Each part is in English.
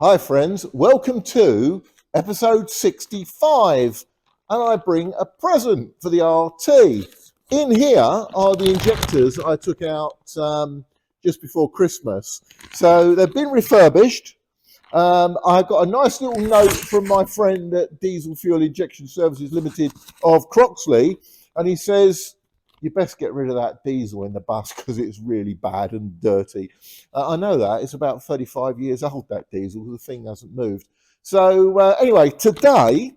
Hi friends, welcome to episode 65, and I bring a present for the RT. In here are the injectors I took out just before Christmas. So they've been refurbished. I got a nice little note from my friend at Diesel Fuel Injection Services Limited of Croxley, and he says, you best get rid of that diesel in the bus because it's really bad and dirty. I know that. It's about 35 years old, that diesel. The thing hasn't moved. So anyway, today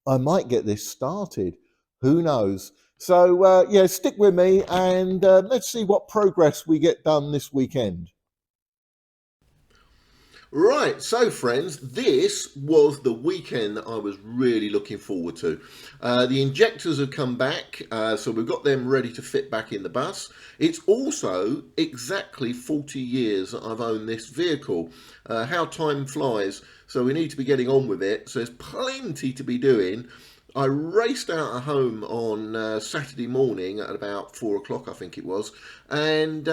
I might get this started. Who knows? So yeah, stick with me and let's see what progress we get done this weekend. Right, so friends, this was the weekend that I was really looking forward to. The injectors have come back, so we've got them ready to fit back in the bus. It's also exactly 40 years that I've owned this vehicle. How time flies, so we need to be getting on with it. So there's plenty to be doing. I raced out of home on Saturday morning at about 4 o'clock, I think it was, and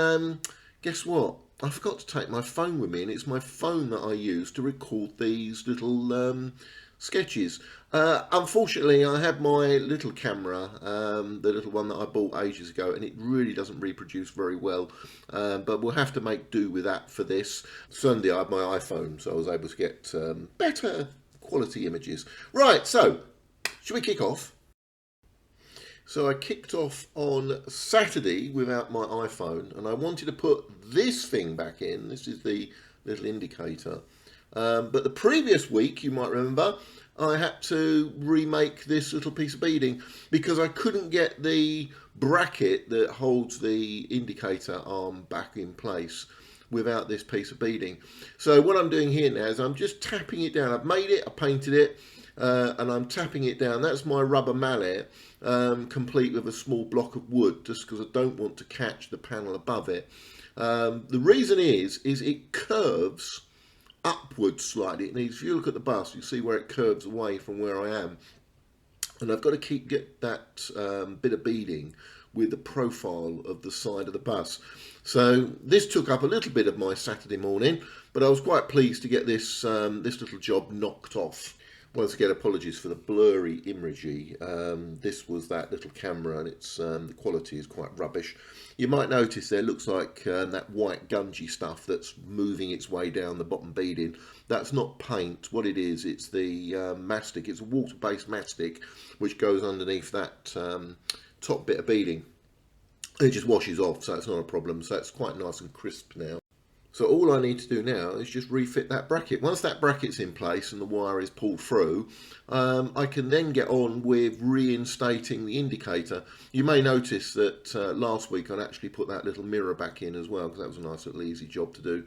guess what? I forgot to take my phone with me, and it's my phone that I use to record these little sketches. Unfortunately, I have my little camera, the little one that I bought ages ago, and it really doesn't reproduce very well. But we'll have to make do with that for this. Sunday, I had my iPhone, so I was able to get better quality images. Right, so should we kick off? So I kicked off on Saturday without my iPhone, and I wanted to put this thing back in. This is the little indicator. But the previous week, you might remember, I had to remake this little piece of beading because I couldn't get the bracket that holds the indicator arm back in place without this piece of beading. So what I'm doing here now is I'm just tapping it down. I've made it, I painted it, and I'm tapping it down. That's my rubber mallet, complete with a small block of wood, just because I don't want to catch the panel above it. The reason is it curves upwards slightly. It needs, if you look at the bus, you see where it curves away from where I am, and I've got to get that bit of beading with the profile of the side of the bus. So this took up a little bit of my Saturday morning, but I was quite pleased to get this this little job knocked off. Once again, apologies for the blurry imagery. This was that little camera, and it's the quality is quite rubbish. You might notice there looks like that white gungy stuff that's moving its way down the bottom beading. That's not paint. What it is, it's the mastic. It's a water-based mastic which goes underneath that top bit of beading. It just washes off, so it's not a problem. So it's quite nice and crisp now. So all I need to do now is just refit that bracket. Once that bracket's in place and the wire is pulled through, I can then get on with reinstating the indicator. You may notice that last week I actually put that little mirror back in as well, because that was a nice little easy job to do.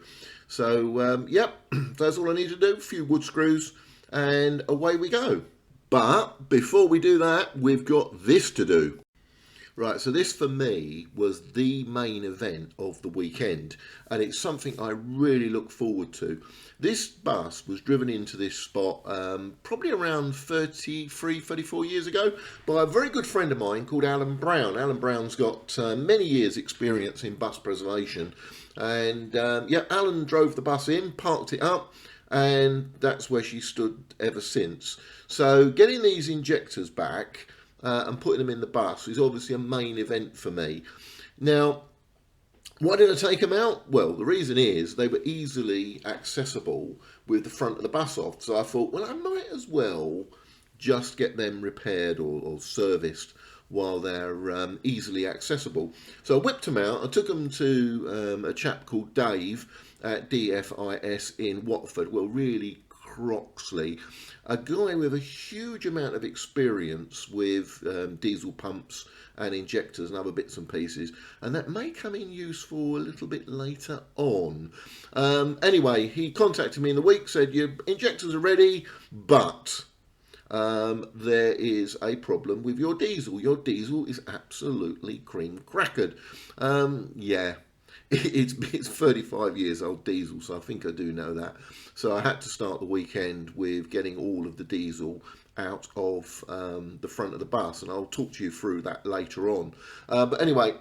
So yep, that's all I need to do. A few wood screws and away we go. But before we do that, we've got this to do. Right, so this for me was the main event of the weekend, and it's something I really look forward to. This bus was driven into this spot probably around 33, 34 years ago by a very good friend of mine called Alan Brown. Alan Brown's got many years experience in bus preservation, and yeah, Alan drove the bus in, parked it up, and that's where she stood ever since. So getting these injectors back and putting them in the bus is obviously a main event for me. Now, why did I take them out? Well, the reason is they were easily accessible with the front of the bus off. So I thought, well, I might as well just get them repaired or serviced while they're easily accessible. So I whipped them out. I took them to a chap called Dave at DFIS in Watford. Well, really Croxley, a guy with a huge amount of experience with diesel pumps and injectors and other bits and pieces, and that may come in useful a little bit later on. Anyway, he contacted me in the week, said your injectors are ready, but there is a problem with your diesel. Your diesel is absolutely cream crackered. Yeah. It's 35 years old diesel, so I think I do know that. So I had to start the weekend with getting all of the diesel out of the front of the bus, and I'll talk to you through that later on. But anyway,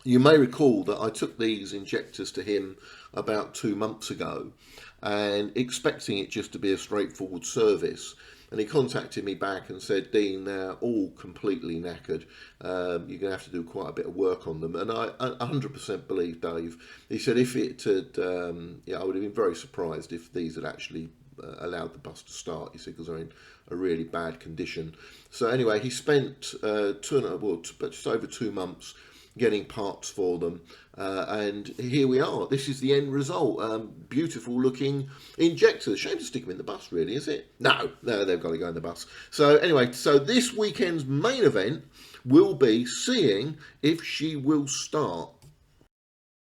You may recall that I took these injectors to him about 2 months ago and expecting it just to be a straightforward service. And he contacted me back and said, Dean, they're all completely knackered. You're going to have to do quite a bit of work on them. And I 100% believe Dave. He said if it had, I would have been very surprised if these had actually allowed the bus to start, he said, because they're in a really bad condition. So anyway, he spent just over 2 months getting parts for them, and here we are. This is the end result. Beautiful looking injectors. Shame to stick them in the bus, really, is it? No, they've got to go in the bus. So anyway, so this weekend's main event will be seeing if she will start.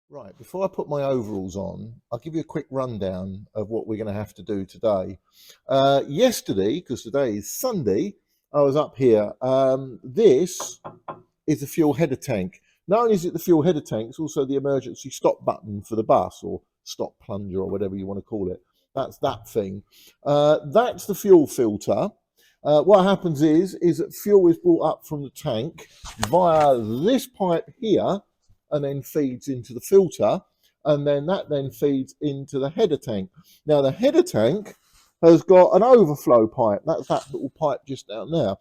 Right, before I put my overalls on, I'll give you a quick rundown of what we're going to have to do today. Yesterday, because today is Sunday, I was up here. This is the fuel header tank. Not only is it the fuel header tank, it's also the emergency stop button for the bus, or stop plunger, or whatever you want to call it. That's that thing. That's the fuel filter. What happens is that fuel is brought up from the tank via this pipe here, and then feeds into the filter, and then that then feeds into the header tank. Now the header tank has got an overflow pipe. That's that little pipe just down there.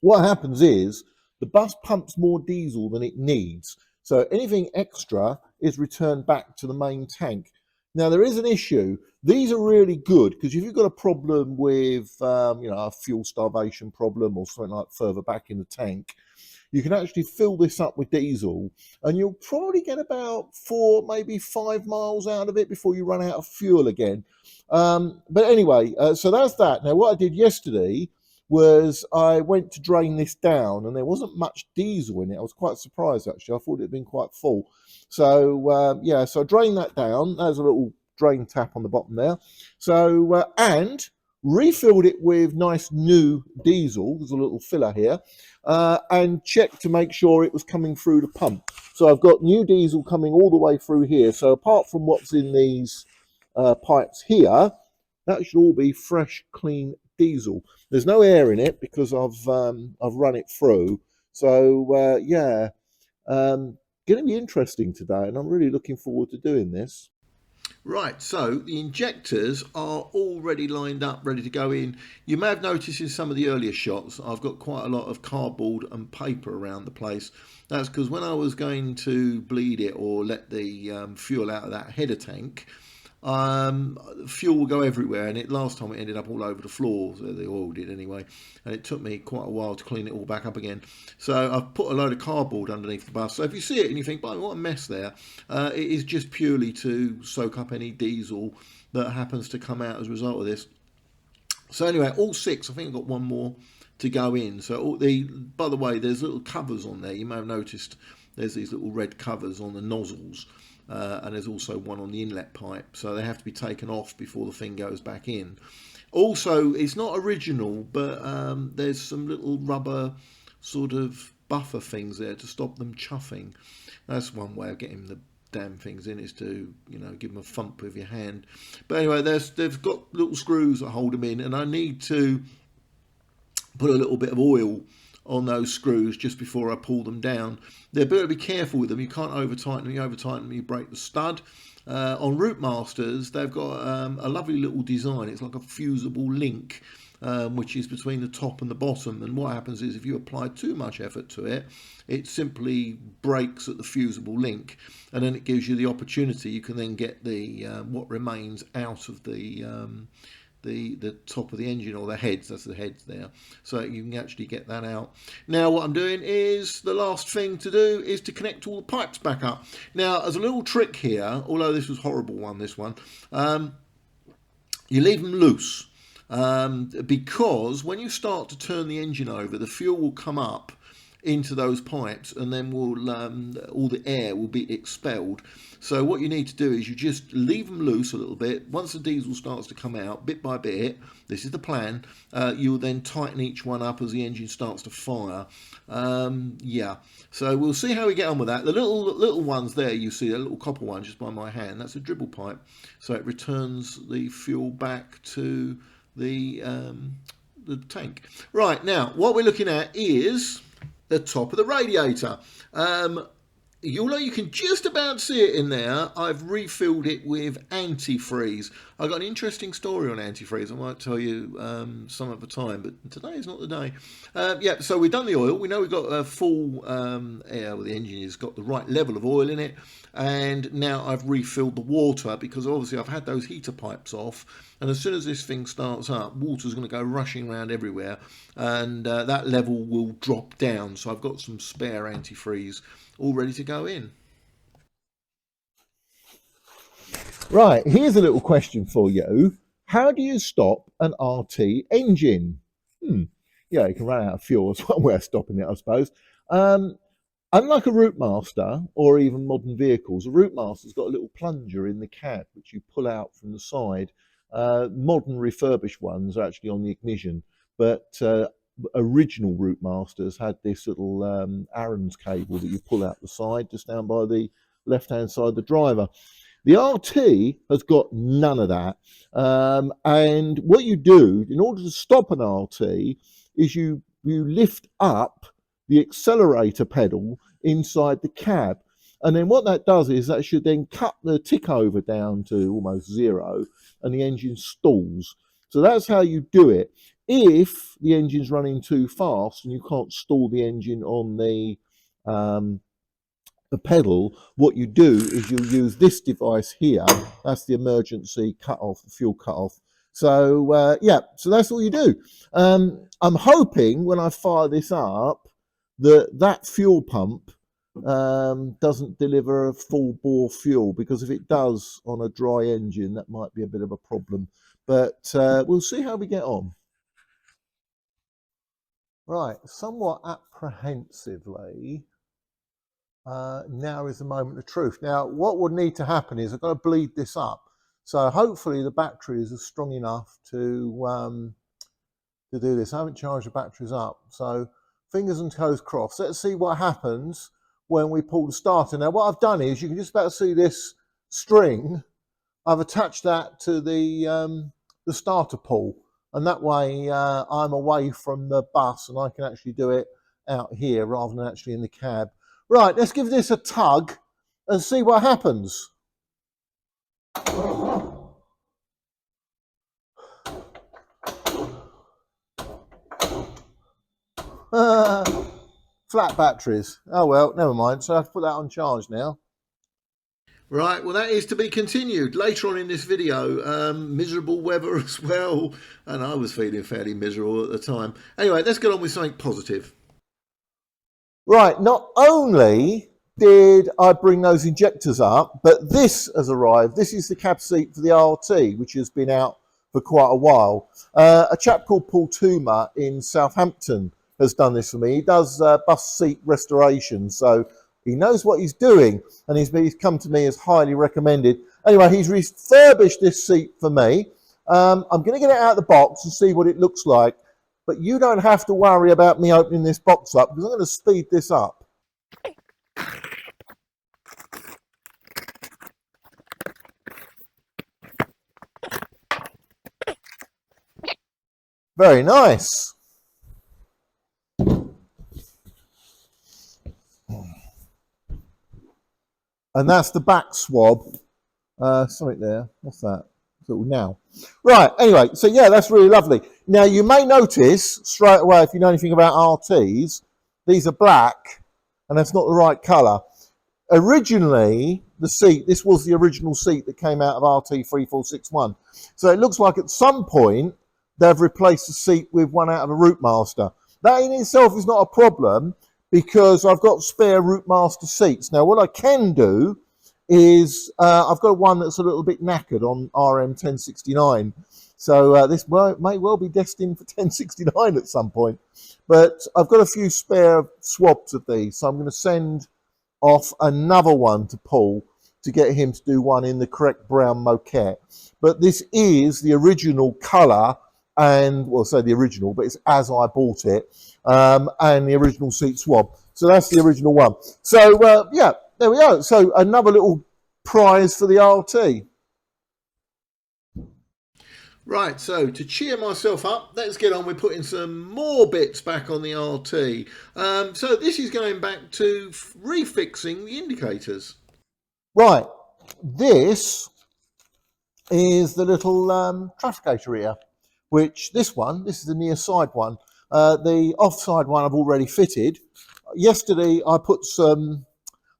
What happens is the bus pumps more diesel than it needs, so anything extra is returned back to the main tank. Now there is an issue. These are really good because if you've got a problem with a fuel starvation problem or something like further back in the tank, you can actually fill this up with diesel and you'll probably get about 4, maybe 5 miles out of it before you run out of fuel again. But anyway, so that's that. Now what I did yesterday was I went to drain this down and there wasn't much diesel in it. I was quite surprised actually. I thought it had been quite full. So so I drained that down. There's a little drain tap on the bottom there. So and refilled it with nice new diesel. There's a little filler here. And checked to make sure it was coming through the pump. So I've got new diesel coming all the way through here. So apart from what's in these pipes here, that should all be fresh, clean diesel. There's no air in it because I've run it through. So going to be interesting today, and I'm really looking forward to doing this. Right, so the injectors are already lined up, ready to go in. You may have noticed in some of the earlier shots, I've got quite a lot of cardboard and paper around the place. That's because when I was going to bleed it or let the fuel out of that header tank, fuel will go everywhere, and last time it ended up all over the floor. So the oil did anyway, and it took me quite a while to clean it all back up again. So I've put a load of cardboard underneath the bus. So if you see it and you think, "Boy, what a mess there," it is just purely to soak up any diesel that happens to come out as a result of this. So anyway, all 6. I think I've got 1 more to go in. So by the way, there's little covers on there. You may have noticed there's these little red covers on the nozzles. And there's also one on the inlet pipe, so they have to be taken off before the thing goes back in. Also, it's not original, but there's some little rubber sort of buffer things there to stop them chuffing. That's one way of getting the damn things in, is to give them a thump with your hand. But anyway, they've got little screws that hold them in, and I need to put a little bit of oil on those screws just before I pull them down. They're better to be careful with them. You can't over tighten them. You over tighten them, you break the stud. On Routemasters, they've got a lovely little design. It's like a fusible link, which is between the top and the bottom. And what happens is if you apply too much effort to it, it simply breaks at the fusible link, and then it gives you the opportunity. You can then get the what remains out of the top of the engine, or the heads. That's the heads there, so you can actually get that out. Now what I'm doing is, the last thing to do is to connect all the pipes back up. Now as a little trick here, although this was a horrible one, this one, you leave them loose, because when you start to turn the engine over, the fuel will come up into those pipes, and then all the air will be expelled. So what you need to do is you just leave them loose a little bit. Once the diesel starts to come out bit by bit, this is the plan, you will then tighten each one up as the engine starts to fire. So we'll see how we get on with that. The little ones there, you see, the little copper one just by my hand, that's a dribble pipe, so it returns the fuel back to the tank. Right, now what we're looking at is the top of the radiator. Although you can just about see it in there, I've refilled it with antifreeze. I got an interesting story on antifreeze. I might tell you some other time, but today is not the day. Yeah, so we've done the oil. We know we've got a full air. Well, the engine has got the right level of oil in it, and now I've refilled the water because obviously I've had those heater pipes off, and as soon as this thing starts up, water's going to go rushing around everywhere, and that level will drop down. So I've got some spare antifreeze all ready to go in. Right, here's a little question for you. How do you stop an RT engine? Yeah, you can run out of fuel. That's one way of stopping it, I suppose. Unlike a Routemaster or even modern vehicles, a Routemaster's got a little plunger in the cab which you pull out from the side. Modern refurbished ones are actually on the ignition, but original Routemasters had this little Allen's cable that you pull out the side, just down by the left-hand side of the driver. The RT has got none of that. And what you do in order to stop an RT is you lift up the accelerator pedal inside the cab. And then what that does is that should then cut the tick over down to almost zero and the engine stalls. So that's how you do it. If the engine's running too fast and you can't stall the engine on the pedal, what you do is you use this device here. That's the emergency cut-off, the fuel cut-off. So yeah, so that's all you do. I'm hoping when I fire this up that fuel pump doesn't deliver a full bore fuel, because if it does on a dry engine, that might be a bit of a problem. But we'll see how we get on. Right, somewhat apprehensively, now is the moment of truth. Now, what would need to happen is I've got to bleed this up. So hopefully the batteries are strong enough to do this. I haven't charged the batteries up, so fingers and toes crossed. Let's see what happens when we pull the starter. Now, what I've done is, you can just about see this string. I've attached that to the starter pull, and that way I'm away from the bus and I can actually do it out here rather than actually in the cab. Right, let's give this a tug and see what happens. Flat batteries. Oh well, never mind. So I have to put that on charge now. Right, well, that is to be continued later on in this video. Miserable weather as well, and I was feeling fairly miserable at the time. Anyway, let's get on with something positive. Right, not only did I bring those injectors up, but this has arrived. This is the cab seat for the RT, which has been out for quite a while. A chap called Paul Toomer in Southampton has done this for me. He does bus seat restoration, so he knows what he's doing, and he's come to me as highly recommended. Anyway, he's refurbished this seat for me. I'm going to get it out of the box and see what it looks like. But you don't have to worry about me opening this box up, because I'm going to speed this up. Very nice. And that's the back swab. Something there. What's that? Now. Right, anyway, so yeah, that's really lovely. Now, you may notice straight away, if you know anything about RTs, these are black, and that's not the right colour. Originally, the seat, this was the original seat that came out of RT3461. So it looks like at some point, they've replaced the seat with one out of a Routemaster. That in itself is not a problem, because I've got spare Routemaster seats. Now, what I can do is I've got one that's a little bit knackered on RM1069. So this may well be destined for 1069 at some point. But I've got a few spare swabs of these, so I'm going to send off another one to Paul to get him to do one in the correct brown moquette. But this is the original colour, and, well, say the original, but it's as I bought it, and the original seat swab. So that's the original one. So, yeah, there we go. So another little prize for the RT. Right, so to cheer myself up, let's get on with putting some more bits back on the RT. So this is going back to refixing the indicators. Right, this is the little trafficator here, which this is the near side one. The offside one I've already fitted. Yesterday I put some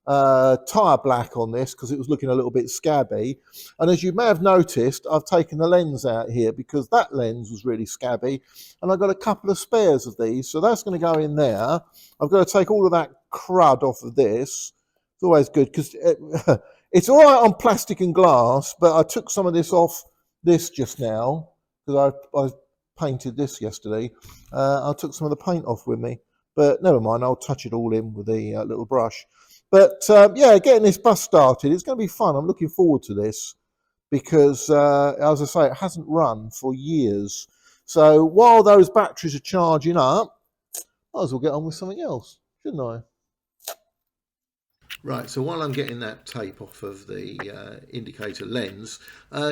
tyre black on this because it was looking a little bit scabby, and as you may have noticed, I've taken the lens out here because that lens was really scabby, and I've got a couple of spares of these, so that's going to go in there. I've got to take all of that crud off of this. It's always good because it's all right on plastic and glass, but I took some of this off this just now because I painted this yesterday. I took some of the paint off with me, but never mind, I'll touch it all in with a little brush. But yeah, getting this bus started, it's going to be fun. I'm looking forward to this because, as I say, it hasn't run for years. So while those batteries are charging up, might as well get on with something else, shouldn't I? Right, so while I'm getting that tape off of the indicator lens,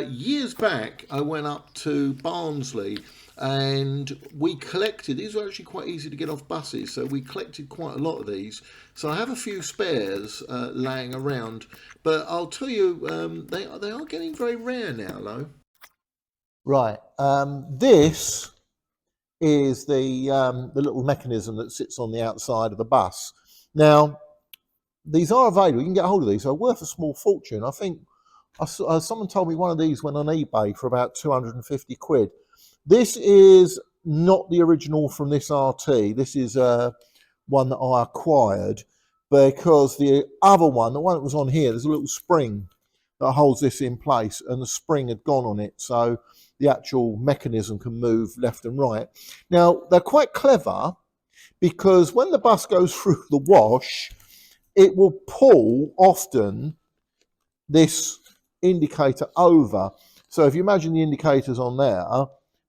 years back I went up to Barnsley and we collected, these were actually quite easy to get off buses, so we collected quite a lot of these. So I have a few spares laying around, but I'll tell you, they are getting very rare now, though. Right, this is the little mechanism that sits on the outside of the bus. Now, these are available. You can get hold of these. They're worth a small fortune. I think someone told me one of these went on eBay for about 250 quid. This is not the original from this RT. This is one that I acquired because the other one, the one that was on here, there's a little spring that holds this in place, and the spring had gone on it, so the actual mechanism can move left and right. Now, they're quite clever because when the bus goes through the wash, it will pull often this indicator over. So if you imagine the indicators on there,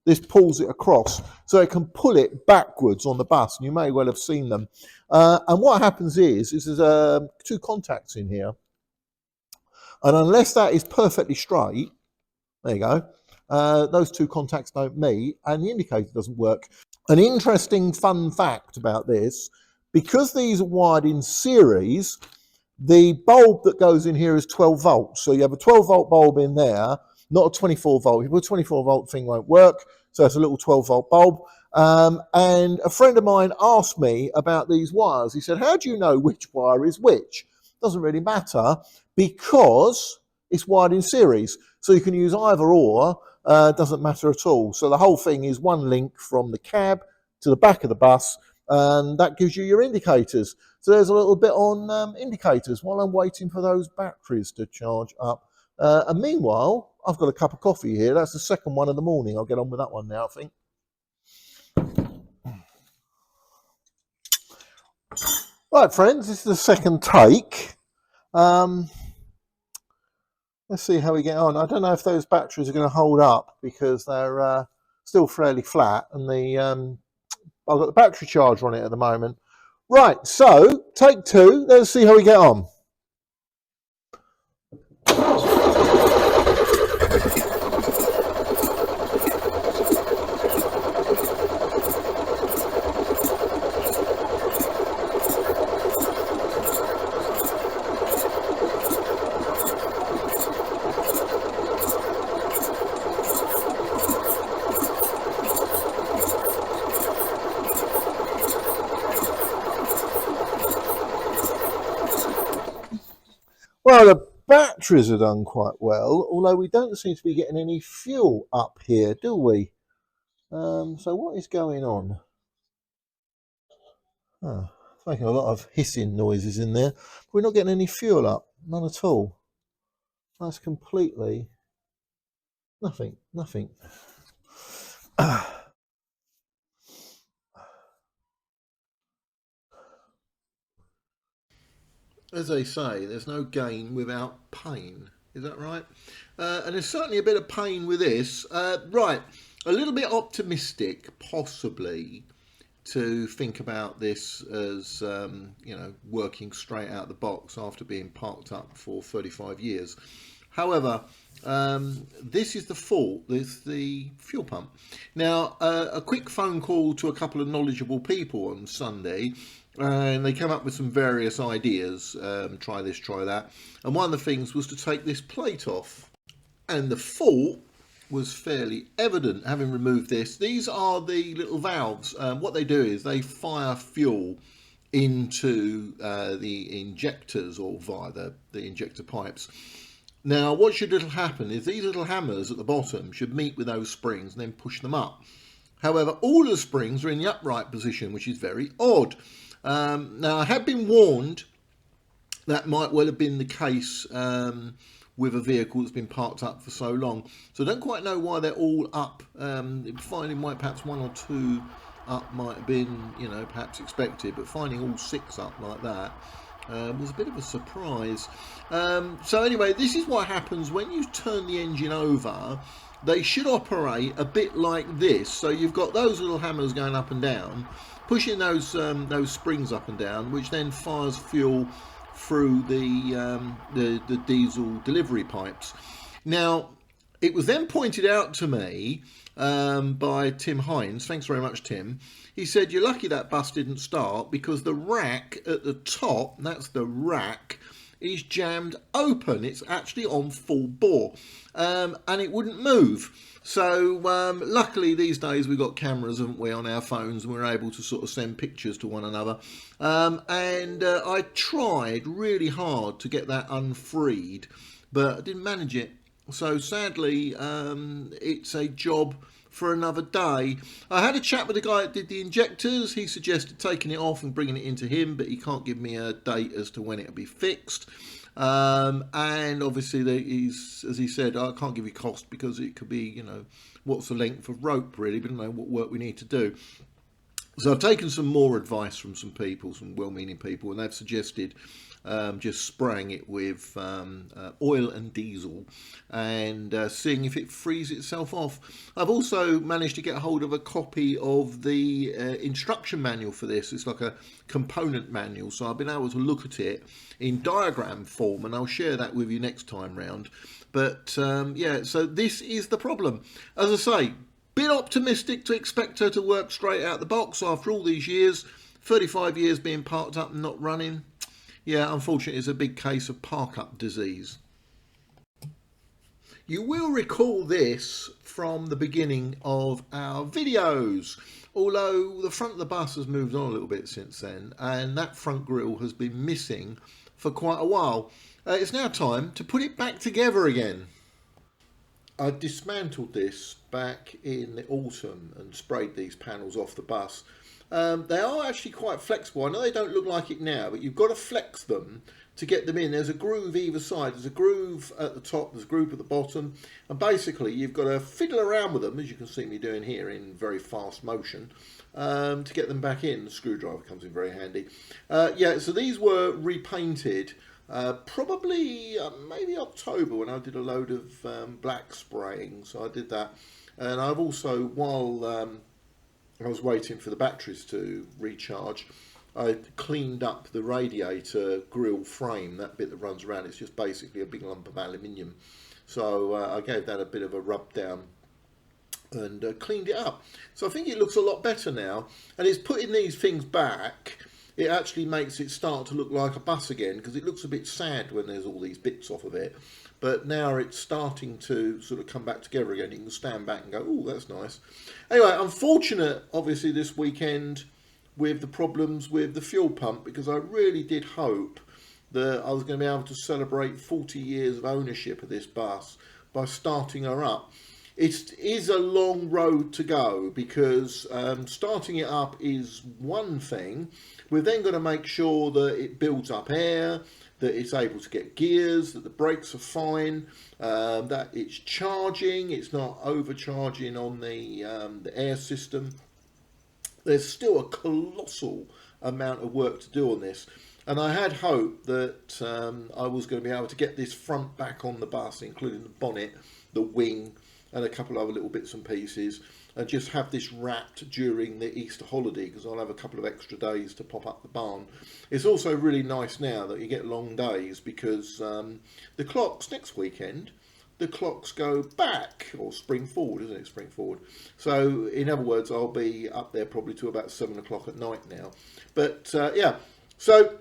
this pulls it across. So it can pull it backwards on the bus, and you may well have seen them. And what happens is there's two contacts in here. And unless that is perfectly straight, there you go, those two contacts don't meet and the indicator doesn't work. An interesting fun fact about this, because these are wired in series, the bulb that goes in here is 12 volts. So you have a 12 volt bulb in there, not a 24 volt. If you put a 24 volt thing won't work. So it's a little 12 volt bulb. And a friend of mine asked me about these wires. He said, how do you know which wire is which? Doesn't really matter because it's wired in series. So you can use either or, doesn't matter at all. So the whole thing is one link from the cab to the back of the bus, and that gives you your indicators. So there's a little bit on indicators while I'm waiting for those batteries to charge up. And meanwhile, I've got a cup of coffee here. That's the second one of the morning. I'll get on with that one now, I think. Right, friends, this is the second take. Let's see how we get on. I don't know if those batteries are going to hold up because they're still fairly flat, and I've got the battery charger on it at the moment. Right, so take two. Let's see how we get on. Well, the batteries are done quite well, although we don't seem to be getting any fuel up here, do we? So what is going on? Oh, it's making a lot of hissing noises in there. We're not getting any fuel up, none at all. That's completely nothing. As they say, there's no gain without pain. Is that right? And there's certainly a bit of pain with this. Right, a little bit optimistic, possibly, to think about this as working straight out the box after being parked up for 35 years. However, this is the fault. It's the fuel pump. Now, a quick phone call to a couple of knowledgeable people on Sunday, and they came up with some various ideas. Try this, try that. And one of the things was to take this plate off. And the fault was fairly evident having removed this. These are the little valves. What they do is they fire fuel into the injectors, or via the injector pipes. Now, what should happen is these little hammers at the bottom should meet with those springs and then push them up. However, all of the springs are in the upright position, which is very odd. Now, I have been warned that might well have been the case with a vehicle that's been parked up for so long. So I don't quite know why they're all up. Finding perhaps one or two up might have been, perhaps expected, but finding all six up like that was a bit of a surprise. So anyway, this is what happens when you turn the engine over. They should operate a bit like this. So you've got those little hammers going up and down, pushing those springs up and down, which then fires fuel through the diesel delivery pipes. Now, it was then pointed out to me by Tim Hines. Thanks very much, Tim. He said, you're lucky that bus didn't start because the rack at the top, that's the rack, is jammed open. It's actually on full bore, and it wouldn't move. So luckily these days we've got cameras, haven't we, on our phones, and we're able to sort of send pictures to one another. And I tried really hard to get that unfreed, but I didn't manage it. So sadly, it's a job for another day. I had a chat with the guy that did the injectors. He suggested taking it off and bringing it into him, but he can't give me a date as to when it'll be fixed. And obviously, as he said, I can't give you cost because it could be, what's the length of rope really, but I don't know what work we need to do. So I've taken some more advice from some people, some well-meaning people, and they've suggested just spraying it with oil and diesel and seeing if it frees itself off. I've also managed to get hold of a copy of the instruction manual for this. It's like a component manual, so I've been able to look at it in diagram form, and I'll share that with you next time round. But yeah, so this is the problem. As I say, bit optimistic to expect her to work straight out the box after all these years, 35 years being parked up and not running. Yeah, unfortunately, it's a big case of park-up disease. You will recall this from the beginning of our videos, although the front of the bus has moved on a little bit since then, and that front grille has been missing for quite a while. It's now time to put it back together again. I dismantled this back in the autumn and sprayed these panels off the bus. They are actually quite flexible. I know they don't look like it now, but you've got to flex them to get them in. There's a groove either side. There's a groove at the top, there's a groove at the bottom, and basically you've got to fiddle around with them, as you can see me doing here in very fast motion, to get them back in. The screwdriver comes in very handy. Yeah, so these were repainted probably maybe October, when I did a load of black spraying, so I did that. And I've also, while I was waiting for the batteries to recharge, I cleaned up the radiator grille frame, that bit that runs around. It's just basically a big lump of aluminium. So I gave that a bit of a rub down and cleaned it up. So I think it looks a lot better now. And it's putting these things back, it actually makes it start to look like a bus again, because it looks a bit sad when there's all these bits off of it. But now it's starting to sort of come back together again. You can stand back and go, oh, that's nice. Anyway, unfortunate, obviously, this weekend with the problems with the fuel pump, because I really did hope that I was going to be able to celebrate 40 years of ownership of this bus by starting her up. It is a long road to go, because starting it up is one thing. We're then going to make sure that it builds up air, that it's able to get gears, that the brakes are fine, that it's charging, it's not overcharging on the air system. There's still a colossal amount of work to do on this. And I had hoped that I was going to be able to get this front back on the bus, including the bonnet, the wing, and a couple of other little bits and pieces, and just have this wrapped during the Easter holiday, because I'll have a couple of extra days to pop up the barn. It's also really nice now that you get long days, because the clocks next weekend, the clocks go back, or spring forward, isn't it? Spring forward. So in other words, I'll be up there probably to about 7 o'clock at night now. But yeah, so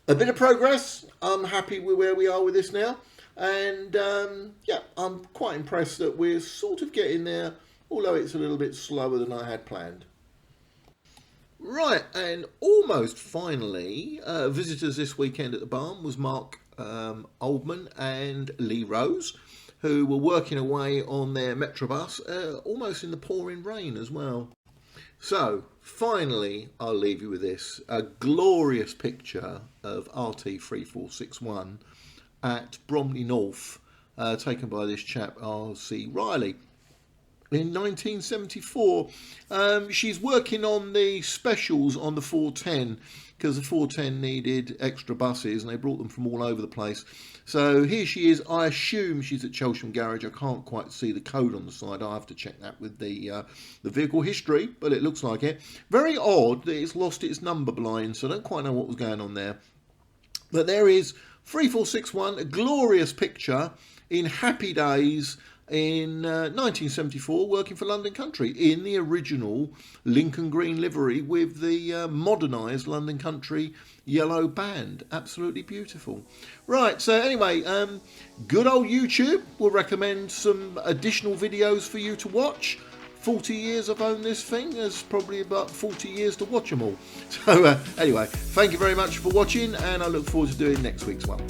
a bit of progress. I'm happy with where we are with this now. And yeah, I'm quite impressed that we're sort of getting there, although it's a little bit slower than I had planned. Right, and almost finally, visitors this weekend at the barn was Mark Oldman and Lee Rose, who were working away on their Metrobus, almost in the pouring rain as well. So, finally, I'll leave you with this. A glorious picture of RT3461 at Bromley North, taken by this chap, R.C. Riley. In 1974, she's working on the specials on the 410, because the 410 needed extra buses and they brought them from all over the place. So here she is. I assume she's at Chelsham Garage. I can't quite see the code on the side. I'll have to check that with the vehicle history, but it looks like it. Very odd that it's lost its number blind, so I don't quite know what was going on there. But there is 3461, a glorious picture in happy days in 1974, working for London Country in the original Lincoln Green livery with the modernised London Country yellow band. Absolutely beautiful. Right, so anyway, good old YouTube will recommend some additional videos for you to watch. 40 years I've owned this thing, there's probably about 40 years to watch them all. So anyway, thank you very much for watching, and I look forward to doing next week's one.